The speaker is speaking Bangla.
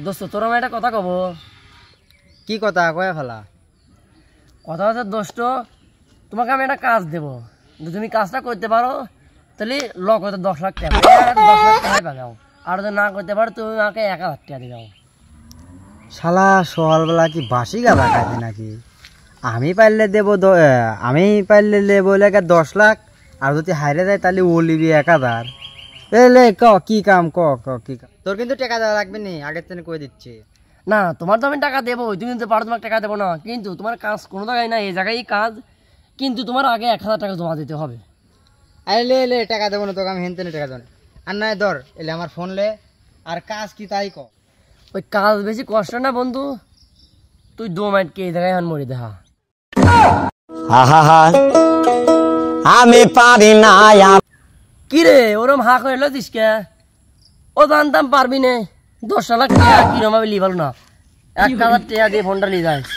দোস্ত তোর আমি একটা কথা কব। কি কথা কয়ে ফেলা? কথা হচ্ছে দোস্ত, তোমাকে আমি একটা কাজ দেবো, যদি তুমি কাজটা করতে পারো তাহলে লক হয়তো 10 লাখ টাকা 10 লাখ টাকাই পাও, আর যদি না করতে পারো তুমি আমাকে 1,000 টাকা দিয়ে দাও। শালা সকালবেলা কি বাসি গালা খাইতে নাকি? আমি পারলে দেবো আমি পারলে দেবো লেগে 10 লাখ, আর যদি হাইরে যায় তাহলে ও লিবি 1,000। এলে কি কাম কি কাম? তোর কিন্তু টাকা দেওয়া লাগবে নি, আগের থেকে কয়ে দিচ্ছি। না তোমার তো আমি টাকা দেবো, তুমি যদি পারো তোমাকে টাকা দেবো না, কিন্তু তোমার কাজ কোনো জায়গায় না, এই জায়গায় কাজ, কিন্তু তোমার আগে 1,000 টাকা জমা দিতে হবে। আরে লে টাকা দেবো না তোকে, আমি হেনতেনে টাকা দেবো না। আর নয় ধর এলে আমার ফোন লে, আর কাজ কি তাই ক। ওই কাজ বেশি কষ্ট না বন্ধু, তুই 2 মিনিট কে এই জায়গায় এখন মরি দেখা। আমি পারি না। কি রে ওরম হা করে লছিস কে? ও জানতাম পারবি নে, 10 লাখ টাকা কিরম ভাবে লিভাল না, 1,000 টাকা দিয়ে ফোনটা নিয়ে যাস।